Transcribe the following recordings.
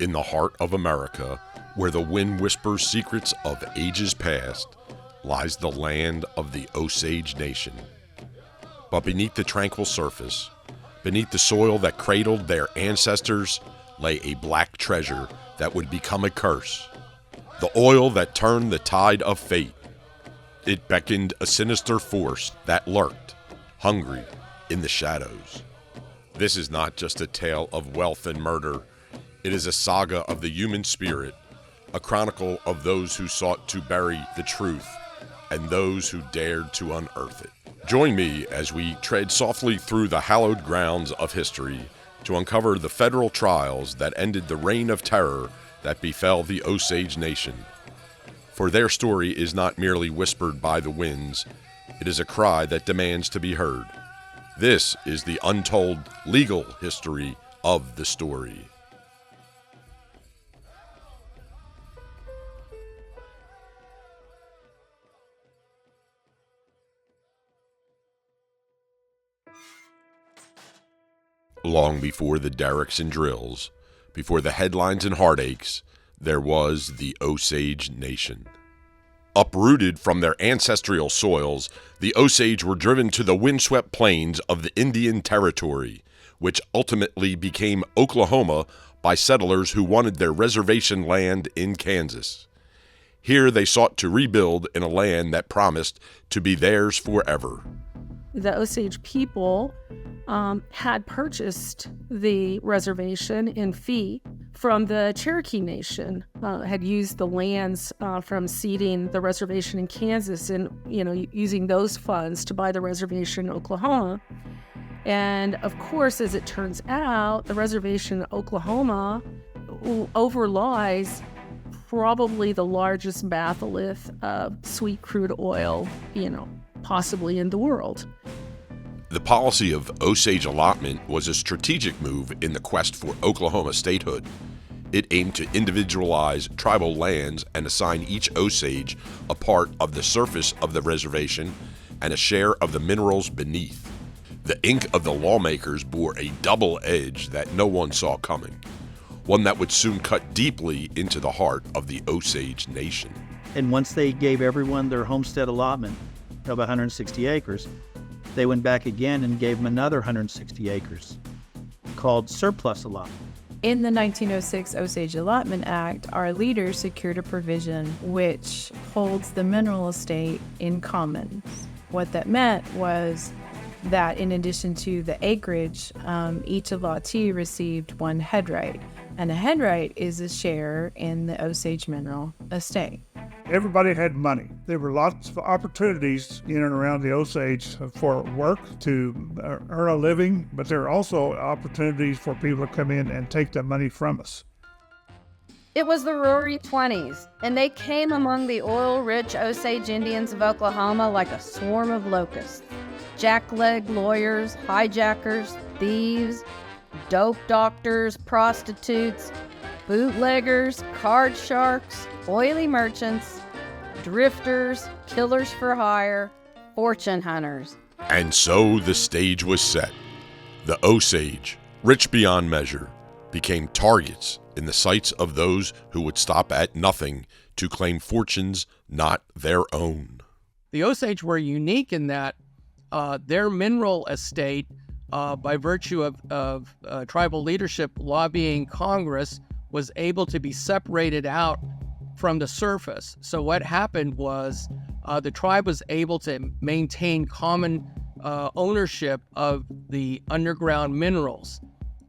In the heart of America, where the wind whispers secrets of ages past, lies the land of the Osage Nation. But beneath the tranquil surface, beneath the soil that cradled their ancestors, lay a black treasure that would become a curse. The oil that turned the tide of fate. It beckoned a sinister force that lurked, hungry, in the shadows. This is not just a tale of wealth and murder. It is a saga of the human spirit, a chronicle of those who sought to bury the truth and those who dared to unearth it. Join me as we tread softly through the hallowed grounds of history to uncover the federal trials that ended the reign of terror that befell the Osage Nation. For their story is not merely whispered by the winds, it is a cry that demands to be heard. This is the untold legal history of the story. Long before the derricks and drills, before the headlines and heartaches, there was the Osage Nation. Uprooted from their ancestral soils, the Osage were driven to the windswept plains of the Indian Territory, which ultimately became Oklahoma by settlers who wanted their reservation land in Kansas. Here they sought to rebuild in a land that promised to be theirs forever. The Osage people had purchased the reservation in fee from the Cherokee Nation, had used the lands from ceding the reservation in Kansas and, using those funds to buy the reservation in Oklahoma. And of course, as it turns out, the reservation in Oklahoma overlies probably the largest batholith of sweet crude oil, possibly in the world. The policy of Osage allotment was a strategic move in the quest for Oklahoma statehood. It aimed to individualize tribal lands and assign each Osage a part of the surface of the reservation and a share of the minerals beneath. The ink of the lawmakers bore a double edge that no one saw coming, one that would soon cut deeply into the heart of the Osage Nation. And once they gave everyone their homestead allotment of 160 acres, they went back again and gave them another 160 acres, called surplus allotment. In the 1906 Osage Allotment Act, our leaders secured a provision which holds the mineral estate in commons. What that meant was that in addition to the acreage, each allottee received one headright, and a headright is a share in the Osage mineral estate. Everybody had money. There were lots of opportunities in and around the Osage for work to earn a living, but there are also opportunities for people to come in and take that money from us. It was the Roaring 20s, and they came among the oil-rich Osage Indians of Oklahoma like a swarm of locusts. Jackleg lawyers, hijackers, thieves, dope doctors, prostitutes, bootleggers, card sharks, oily merchants, drifters, killers for hire, fortune hunters. And so the stage was set. The Osage, rich beyond measure, became targets in the sights of those who would stop at nothing to claim fortunes not their own. The Osage were unique in that their mineral estate, by virtue of tribal leadership lobbying Congress, was able to be separated out from the surface. So what happened was the tribe was able to maintain common ownership of the underground minerals.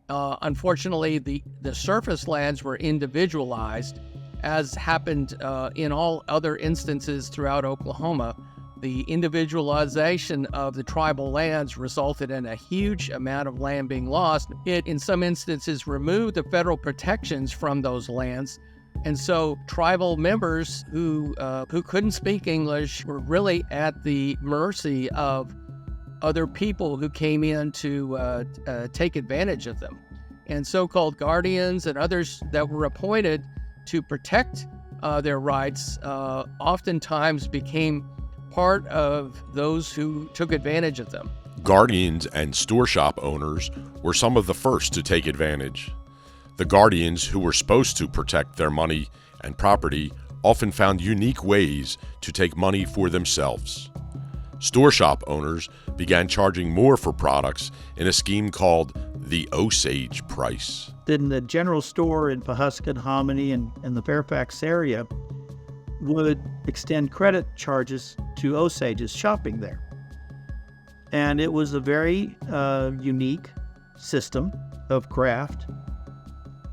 Unfortunately, the surface lands were individualized, as happened in all other instances throughout Oklahoma. The individualization of the tribal lands resulted in a huge amount of land being lost. It, in some instances, removed the federal protections from those lands. And so tribal members who couldn't speak English were really at the mercy of other people who came in to take advantage of them. And so-called guardians and others that were appointed to protect their rights oftentimes became part of those who took advantage of them. Guardians and store shop owners were some of the first to take advantage. The guardians who were supposed to protect their money and property often found unique ways to take money for themselves. Store shop owners began charging more for products in a scheme called the Osage price. Then the general store in Pawhuska, Hominy, and the Fairfax area would extend credit charges to Osages shopping there. And it was a very unique system of craft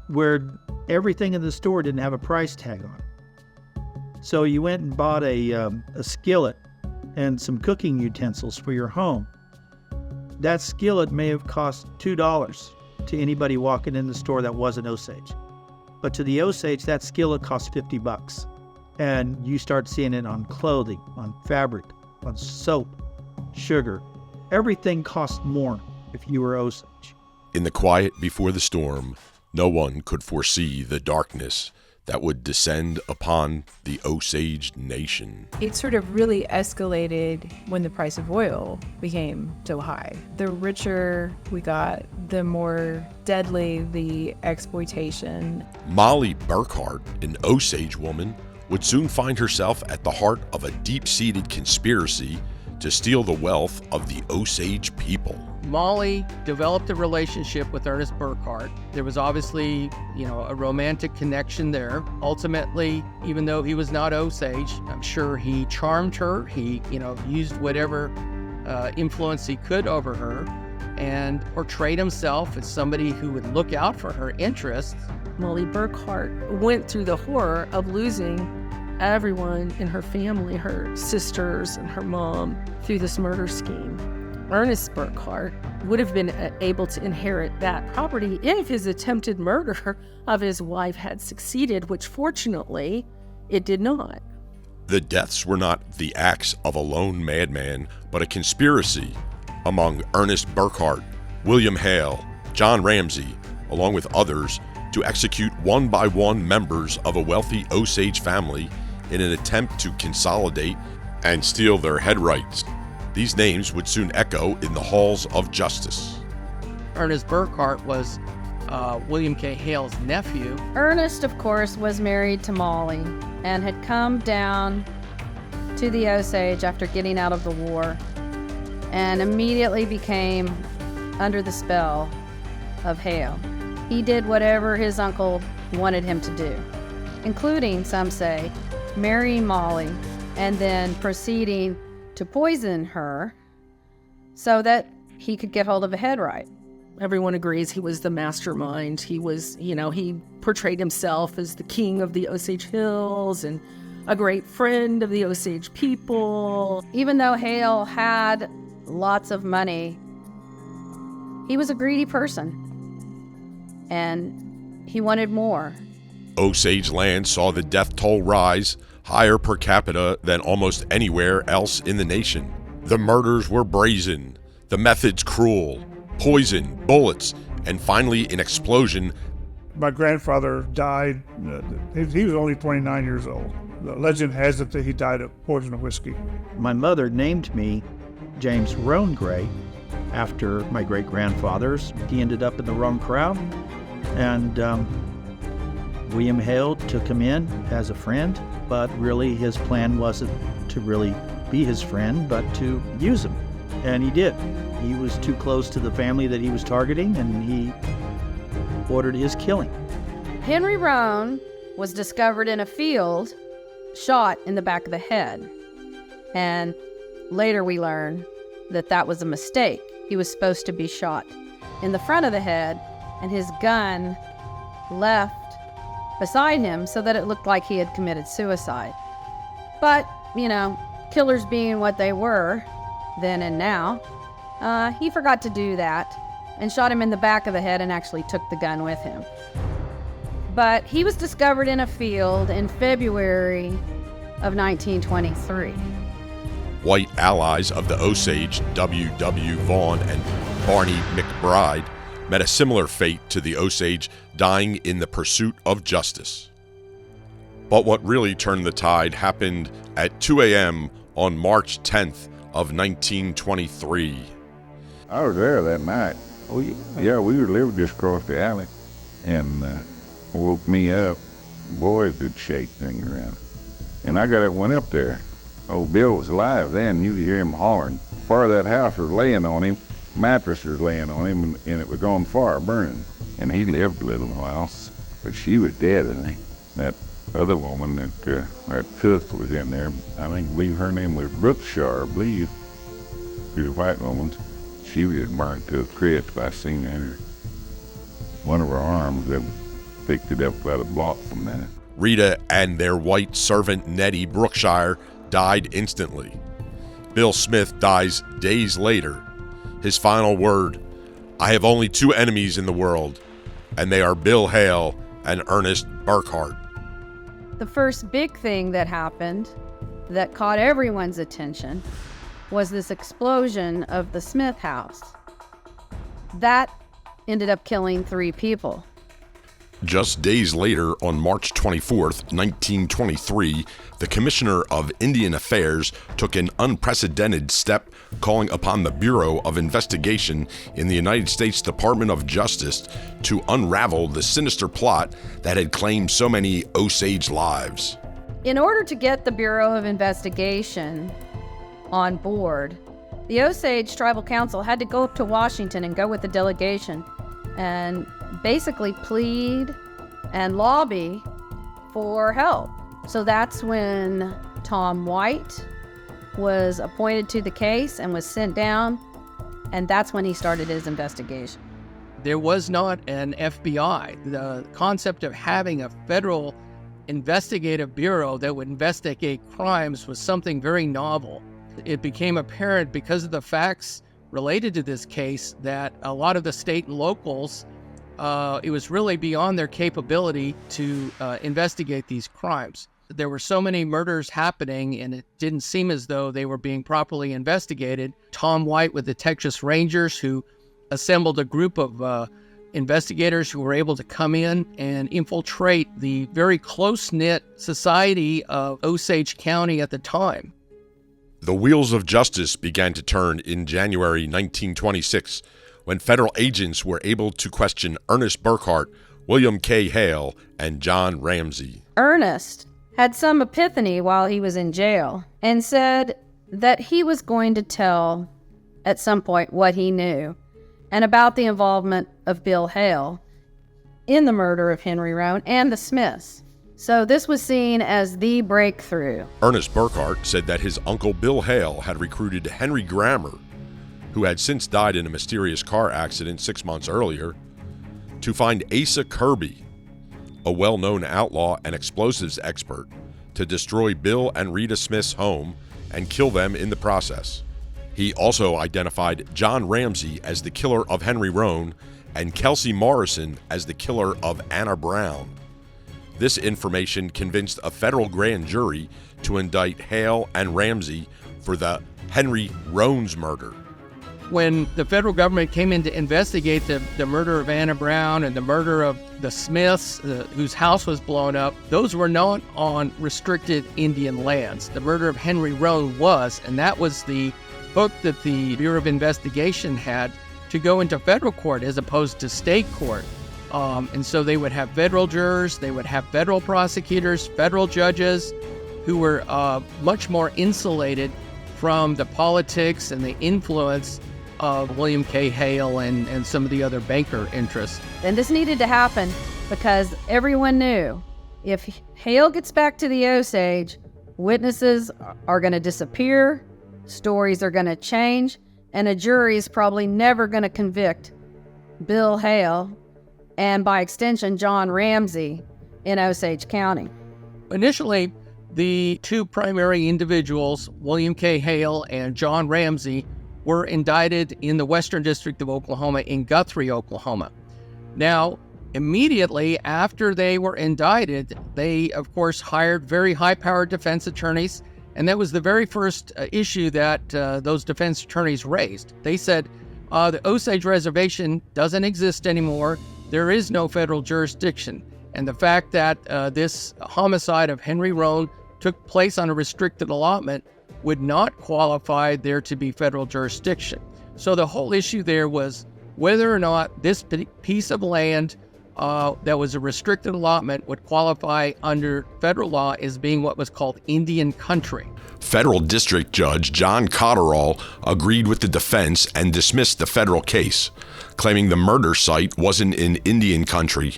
where everything in the store didn't have a price tag on it. So you went and bought a skillet and some cooking utensils for your home. That skillet may have cost $2 to anybody walking in the store that wasn't Osage. But to the Osage, that skillet cost $50. And you start seeing it on clothing, on fabric, on soap, sugar. Everything cost more if you were Osage. In the quiet before the storm, no one could foresee the darkness that would descend upon the Osage Nation. It sort of really escalated when the price of oil became so high. The richer we got, the more deadly the exploitation. Molly Burkhart, an Osage woman, would soon find herself at the heart of a deep-seated conspiracy to steal the wealth of the Osage people. Molly developed a relationship with Ernest Burkhart. There was obviously, a romantic connection there. Ultimately, even though he was not Osage, I'm sure he charmed her. He, used whatever influence he could over her and portrayed himself as somebody who would look out for her interests. Molly Burkhart went through the horror of losing everyone in her family, her sisters and her mom, through this murder scheme. Ernest Burkhart would have been able to inherit that property if his attempted murder of his wife had succeeded, which fortunately it did not. The deaths were not the acts of a lone madman, but a conspiracy among Ernest Burkhart, William Hale, John Ramsey, along with others, to execute one by one members of a wealthy Osage family in an attempt to consolidate and steal their head rights. These names would soon echo in the halls of justice. Ernest Burkhart was William K. Hale's nephew. Ernest, of course, was married to Molly and had come down to the Osage after getting out of the war and immediately became under the spell of Hale. He did whatever his uncle wanted him to do, including, some say, marrying Molly and then proceeding to poison her so that he could get hold of a head right. Everyone agrees he was the mastermind. He was, he portrayed himself as the king of the Osage Hills and a great friend of the Osage people. Even though Hale had lots of money, he was a greedy person, and he wanted more. Osage land saw the death toll rise, higher per capita than almost anywhere else in the nation. The murders were brazen, the methods cruel, poison, bullets, and finally an explosion. My grandfather died, he was only 29 years old. The legend has it that he died of poison of whiskey. My mother named me James Roan Gray after my great-grandfathers. He ended up in the wrong crowd, and William Hale took him in as a friend, but really his plan wasn't to really be his friend, but to use him. And he did. He was too close to the family that he was targeting, and he ordered his killing. Henry Roan was discovered in a field, shot in the back of the head. And later we learned that that was a mistake. He was supposed to be shot in the front of the head, and his gun left beside him so that it looked like he had committed suicide. But, killers being what they were then and now, he forgot to do that and shot him in the back of the head and actually took the gun with him. But he was discovered in a field in February of 1923. White allies of the Osage, W.W. Vaughn and Barney McBride, met a similar fate to the Osage, dying in the pursuit of justice. But what really turned the tide happened at 2 a.m. on March 10th of 1923. I was there that night. Oh, yeah, we lived just across the alley. and woke me up. Boys would shake things around. And went up there. Old Bill was alive then. You could hear him hollering. Part of that house was laying on him, mattress was laying on him, and it was on fire, burning. And he lived a little while, but she was dead, I think. That other woman that cook was in there, I believe her name was Brookshire, I believe. She was a white woman. She was burnt to a crisp. I seen her. One of her arms that picked it up about a block from that. Rita and their white servant Nettie Brookshire died instantly. Bill Smith dies days later. His final word, "I have only two enemies in the world, and they are Bill Hale and Ernest Burkhart." The first big thing that happened that caught everyone's attention was this explosion of the Smith house. That ended up killing 3 people. Just days later, on March 24th, 1923, the Commissioner of Indian Affairs took an unprecedented step, calling upon the Bureau of Investigation in the United States Department of Justice to unravel the sinister plot that had claimed so many Osage lives. In order to get the Bureau of Investigation on board, the Osage Tribal Council had to go up to Washington and go with the delegation and basically plead and lobby for help. So that's when Tom White was appointed to the case and was sent down, and that's when he started his investigation. There was not an FBI. The concept of having a federal investigative bureau that would investigate crimes was something very novel. It became apparent because of the facts related to this case that a lot of the state and locals, it was really beyond their capability to investigate these crimes. There were so many murders happening, and it didn't seem as though they were being properly investigated. Tom White with the Texas Rangers, who assembled a group of investigators who were able to come in and infiltrate the very close-knit society of Osage County at the time. The wheels of justice began to turn in January 1926 when federal agents were able to question Ernest Burkhart, William K. Hale, and John Ramsey. Ernest had some epiphany while he was in jail and said that he was going to tell at some point what he knew and about the involvement of Bill Hale in the murder of Henry Roan and the Smiths. So this was seen as the breakthrough. Ernest Burkhart said that his uncle Bill Hale had recruited Henry Grammer, who had since died in a mysterious car accident 6 months earlier, to find Asa Kirby, a well-known outlaw and explosives expert, to destroy Bill and Rita Smith's home and kill them in the process. He also identified John Ramsey as the killer of Henry Roan and Kelsey Morrison as the killer of Anna Brown. This information convinced a federal grand jury to indict Hale and Ramsey for the Henry Roan's murder. When the federal government came in to investigate the murder of Anna Brown and the murder of the Smiths, whose house was blown up, those were not on restricted Indian lands. The murder of Henry Roan was, and that was the hook that the Bureau of Investigation had to go into federal court as opposed to state court. And so they would have federal jurors, they would have federal prosecutors, federal judges who were much more insulated from the politics and the influence of William K. Hale and some of the other banker interests. And this needed to happen because everyone knew if Hale gets back to the Osage, witnesses are going to disappear, stories are going to change, and a jury is probably never going to convict Bill Hale and, by extension, John Ramsey in Osage County. Initially, the two primary individuals, William K. Hale and John Ramsey, were indicted in the Western District of Oklahoma in Guthrie, Oklahoma. Now, immediately after they were indicted, they, of course, hired very high-powered defense attorneys, and that was the very first issue that those defense attorneys raised. They said, the Osage Reservation doesn't exist anymore. There is no federal jurisdiction. And the fact that this homicide of Henry Roan took place on a restricted allotment would not qualify there to be federal jurisdiction. So the whole issue there was whether or not this piece of land that was a restricted allotment would qualify under federal law as being what was called Indian country. Federal District Judge John Cotterall agreed with the defense and dismissed the federal case, claiming the murder site wasn't in Indian country.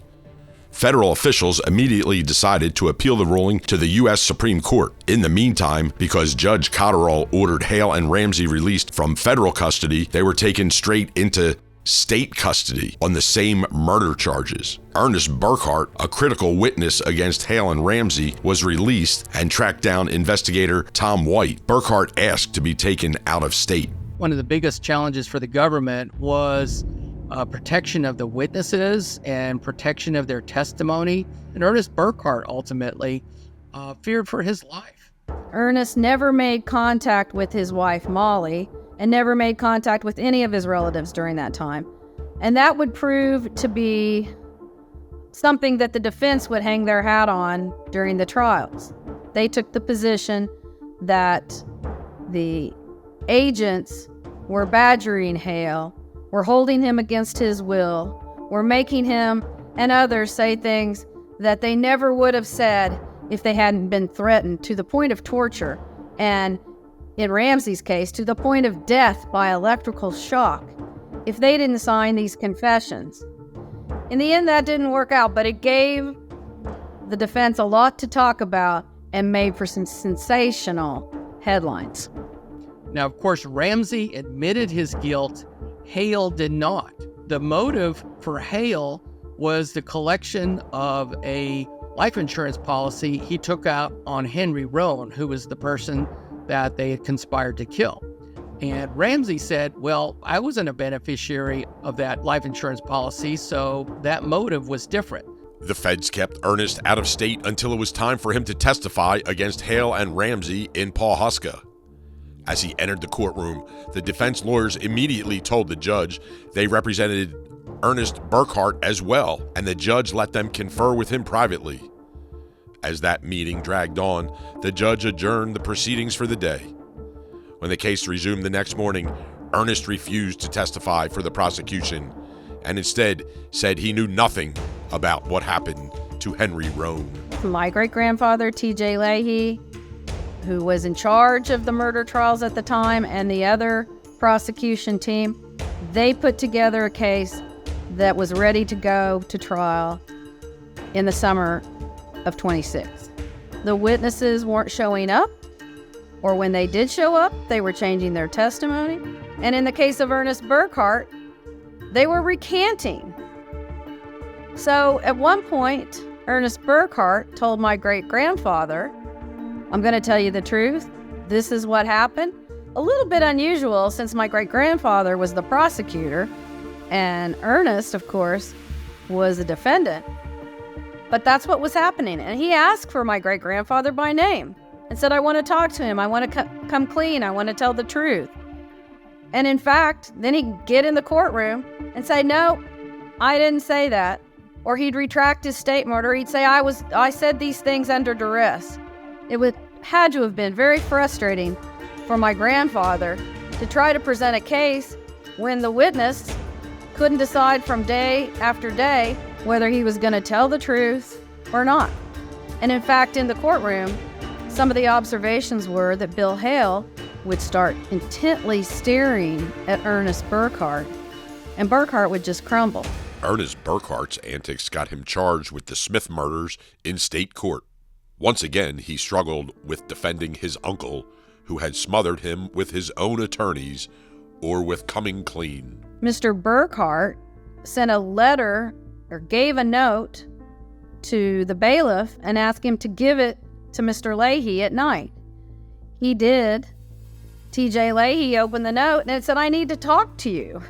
Federal officials immediately decided to appeal the ruling to the U.S. Supreme Court. In the meantime, because Judge Cotterall ordered Hale and Ramsey released from federal custody, they were taken straight into state custody on the same murder charges. Ernest Burkhart, a critical witness against Hale and Ramsey, was released and tracked down investigator Tom White. Burkhart asked to be taken out of state. One of the biggest challenges for the government was protection of the witnesses and protection of their testimony. And Ernest Burkhart ultimately feared for his life. Ernest never made contact with his wife, Molly, and never made contact with any of his relatives during that time. And that would prove to be something that the defense would hang their hat on during the trials. They took the position that the agents were badgering Hale, were holding him against his will, were making him and others say things that they never would have said if they hadn't been threatened to the point of torture, and in Ramsey's case, to the point of death by electrical shock, if they didn't sign these confessions. In the end, that didn't work out, but it gave the defense a lot to talk about and made for some sensational headlines. Now, of course, Ramsey admitted his guilt. Hale did not. The motive for Hale was the collection of a life insurance policy he took out on Henry Roan, who was the person that they had conspired to kill. And Ramsey said, well, I wasn't a beneficiary of that life insurance policy, so that motive was different. The feds kept Ernest out of state until it was time for him to testify against Hale and Ramsey in Pawhuska. As he entered the courtroom, the defense lawyers immediately told the judge they represented Ernest Burkhart as well, and the judge let them confer with him privately. As that meeting dragged on, the judge adjourned the proceedings for the day. When the case resumed the next morning, Ernest refused to testify for the prosecution and instead said he knew nothing about what happened to Henry Roan. My great-grandfather, T.J. Leahy, who was in charge of the murder trials at the time, and the other prosecution team, they put together a case that was ready to go to trial in the summer of 26. The witnesses weren't showing up, or when they did show up, they were changing their testimony. And in the case of Ernest Burkhart, they were recanting. So at one point, Ernest Burkhart told my great-grandfather, I'm going to tell you the truth. This is what happened. A little bit unusual since my great-grandfather was the prosecutor and Ernest, of course, was a defendant. But that's what was happening. And he asked for my great-grandfather by name and said, I want to talk to him. I want to come clean. I want to tell the truth. And in fact, then he'd get in the courtroom and say, no, I didn't say that. Or he'd retract his statement, or he'd say, I said these things under duress. It had to have been very frustrating for my grandfather to try to present a case when the witness couldn't decide from day after day whether he was going to tell the truth or not. And in fact, in the courtroom, some of the observations were that Bill Hale would start intently staring at Ernest Burkhart, and Burkhart would just crumble. Ernest Burkhart's antics got him charged with the Smith murders in state court. Once again, he struggled with defending his uncle, who had smothered him with his own attorneys, or with coming clean. Mr. Burkhart sent a letter, or gave a note, to the bailiff and asked him to give it to Mr. Leahy at night. He did. T.J. Leahy opened the note and it said, I need to talk to you.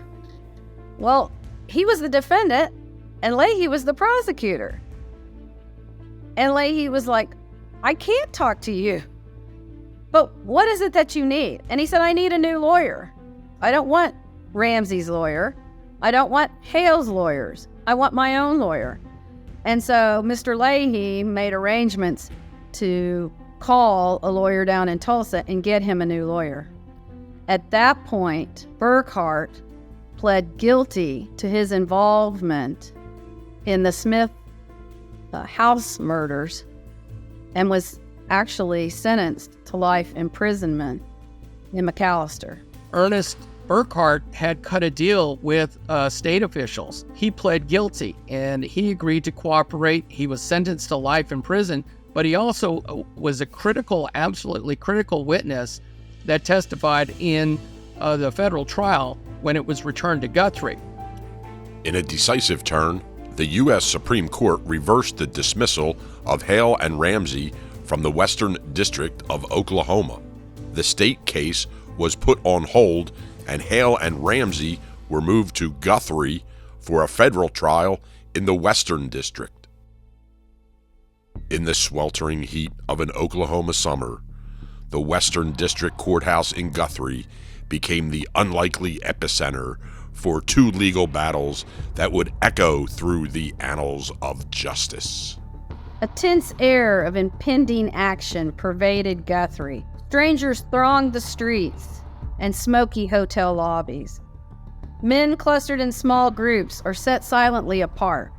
Well, he was the defendant and Leahy was the prosecutor. And Leahy was like, I can't talk to you. But what is it that you need? And he said, I need a new lawyer. I don't want Ramsey's lawyer. I don't want Hale's lawyers. I want my own lawyer. And so Mr. Leahy made arrangements to call a lawyer down in Tulsa and get him a new lawyer. At that point, Burkhart pled guilty to his involvement in the Smith house murders and was actually sentenced to life imprisonment in McAllister. Ernest Burkhart had cut a deal with state officials. He pled guilty and he agreed to cooperate. He was sentenced to life in prison, but he also was a absolutely critical witness that testified in the federal trial when it was returned to Guthrie. In a decisive turn, the U.S. Supreme Court reversed the dismissal of Hale and Ramsey from the Western District of Oklahoma. The state case was put on hold, and Hale and Ramsey were moved to Guthrie for a federal trial in the Western District. In the sweltering heat of an Oklahoma summer, the Western District Courthouse in Guthrie became the unlikely epicenter for two legal battles that would echo through the annals of justice. A tense air of impending action pervaded Guthrie. Strangers thronged the streets and smoky hotel lobbies. Men clustered in small groups or sat silently apart.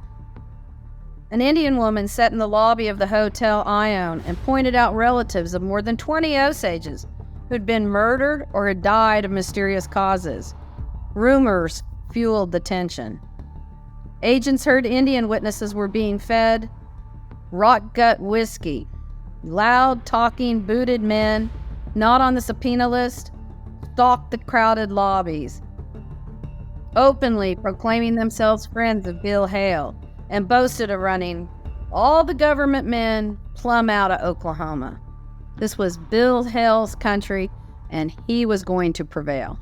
An Indian woman sat in the lobby of the Hotel Ione and pointed out relatives of more than 20 Osages who'd been murdered or had died of mysterious causes. Rumors fueled the tension. Agents heard Indian witnesses were being fed rock gut whiskey. Loud, talking, booted men, not on the subpoena list, stalked the crowded lobbies, openly proclaiming themselves friends of Bill Hale, and boasted of running all the government men plumb out of Oklahoma. This was Bill Hale's country, and he was going to prevail.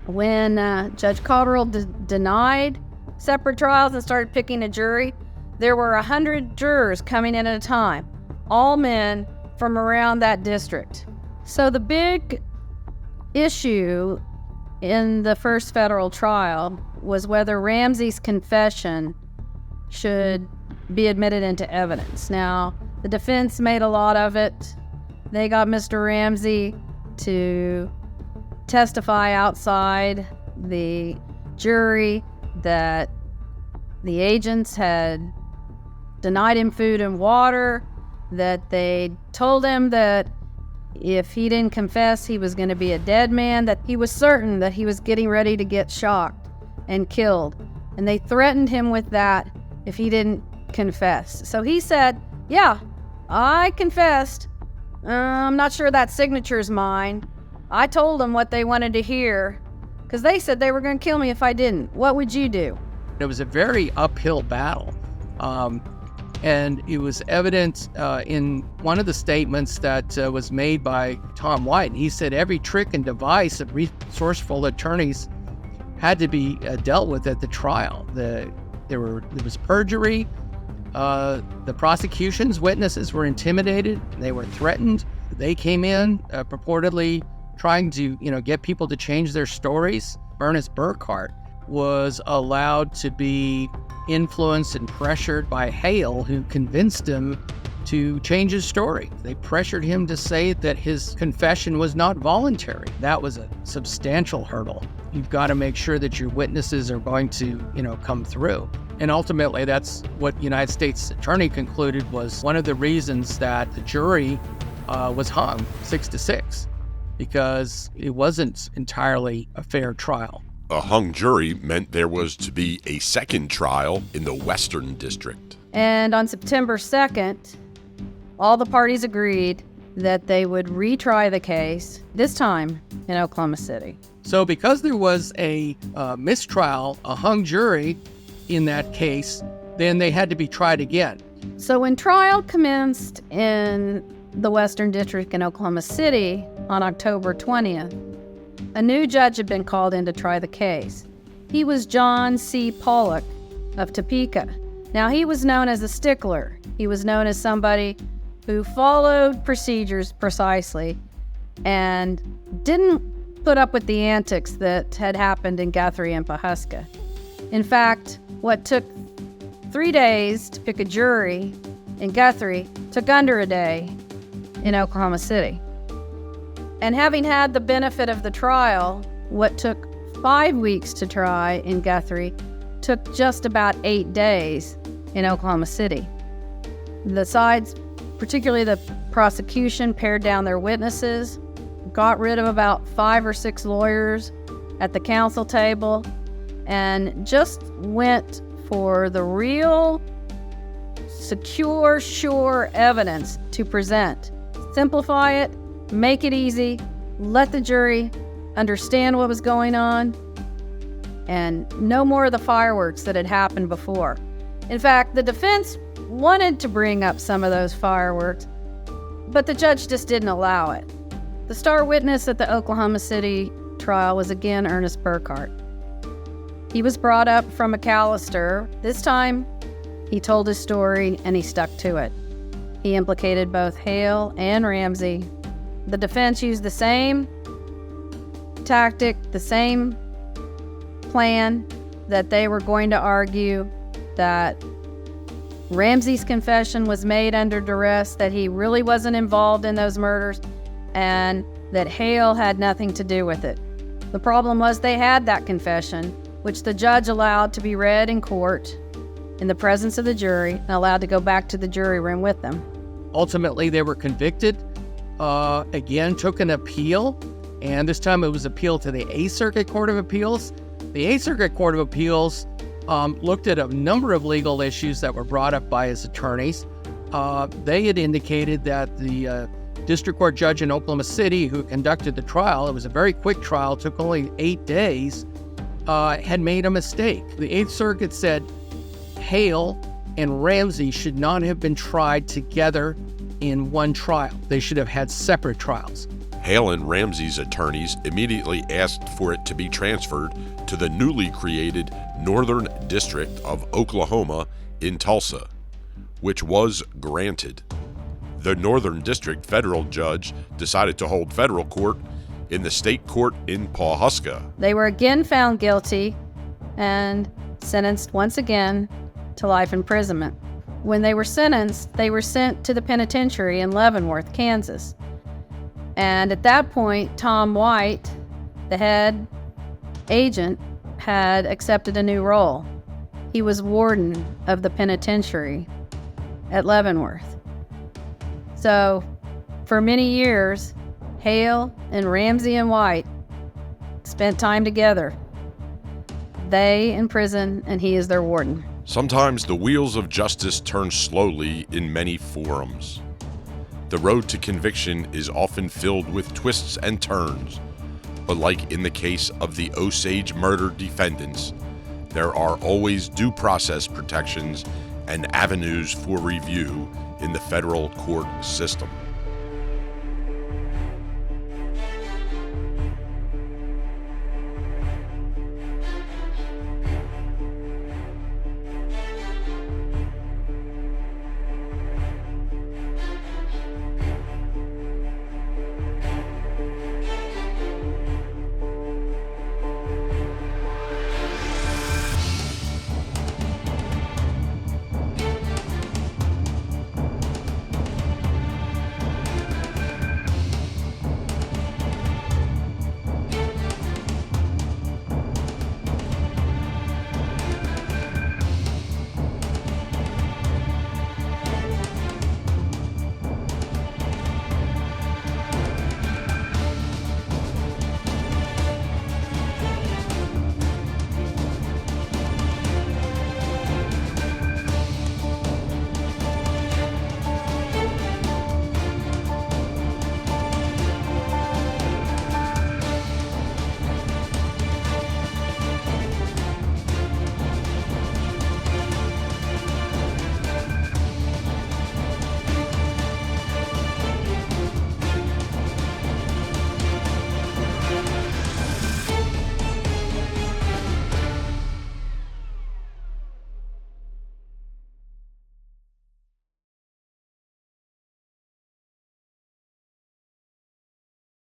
When Judge Cotterill denied separate trials and started picking a jury, there were 100 jurors coming in at a time, all men from around that district. So the big issue in the first federal trial was whether Ramsey's confession should be admitted into evidence. Now, the defense made a lot of it. They got Mr. Ramsey to testify outside the jury that the agents had denied him food and water, that they told him that if he didn't confess, he was going to be a dead man, that he was certain that he was getting ready to get shocked and killed. And they threatened him with that if he didn't confess. So he said, yeah, I confessed. I'm not sure that signature's mine. I told them what they wanted to hear because they said they were going to kill me if I didn't. What would you do? It was a very uphill battle. And it was evident in one of the statements that was made by Tom White. He said every trick and device of resourceful attorneys had to be dealt with at the trial. There was perjury. The prosecution's witnesses were intimidated. They were threatened. They came in purportedly trying to, get people to change their stories. Ernest Burkhart was allowed to be influenced and pressured by Hale, who convinced him to change his story. They pressured him to say that his confession was not voluntary. That was a substantial hurdle. You've got to make sure that your witnesses are going to, come through. And ultimately, that's what the United States Attorney concluded was one of the reasons that the jury was hung 6-6, because it wasn't entirely a fair trial. A hung jury meant there was to be a second trial in the Western District. And on September 2nd, all the parties agreed that they would retry the case, this time in Oklahoma City. So because there was a mistrial, a hung jury in that case, then they had to be tried again. So when trial commenced in the Western District in Oklahoma City on October 20th, a new judge had been called in to try the case. He was John C. Pollock of Topeka. Now, he was known as a stickler. He was known as somebody who followed procedures precisely and didn't put up with the antics that had happened in Guthrie and Pawhuska. In fact, what took 3 days to pick a jury in Guthrie took under a day in Oklahoma City. And having had the benefit of the trial, what took 5 weeks to try in Guthrie took just about 8 days in Oklahoma City. The sides, particularly the prosecution, pared down their witnesses, got rid of about 5 or 6 lawyers at the counsel table, and just went for the real, secure, sure evidence to present. Simplify it, make it easy, let the jury understand what was going on, and no more of the fireworks that had happened before. In fact, the defense wanted to bring up some of those fireworks, but the judge just didn't allow it. The star witness at the Oklahoma City trial was again Ernest Burkhart. He was brought up from McAllister. This time, he told his story and he stuck to it. He implicated both Hale and Ramsey. The defense used the same tactic, the same plan, that they were going to argue that Ramsey's confession was made under duress, that he really wasn't involved in those murders, and that Hale had nothing to do with it. The problem was they had that confession, which the judge allowed to be read in court in the presence of the jury and allowed to go back to the jury room with them. Ultimately, they were convicted, again, took an appeal, and this time it was appealed to the 8th Circuit Court of Appeals. The 8th Circuit Court of Appeals looked at a number of legal issues that were brought up by his attorneys. They had indicated that the district court judge in Oklahoma City who conducted the trial, it was a very quick trial, took only 8 days, had made a mistake. The 8th Circuit said Hale and Ramsey should not have been tried together in one trial. They should have had separate trials. Hale and Ramsey's attorneys immediately asked for it to be transferred to the newly created Northern District of Oklahoma in Tulsa, which was granted. The Northern District federal judge decided to hold federal court in the state court in Pawhuska. They were again found guilty and sentenced once again to life imprisonment. When they were sentenced, they were sent to the penitentiary in Leavenworth, Kansas. And at that point, Tom White, the head agent, had accepted a new role. He was warden of the penitentiary at Leavenworth. So, for many years, Hale and Ramsey and White spent time together. They in prison, and he is their warden. Sometimes the wheels of justice turn slowly in many forums. The road to conviction is often filled with twists and turns, but like in the case of the Osage murder defendants, there are always due process protections and avenues for review in the federal court system.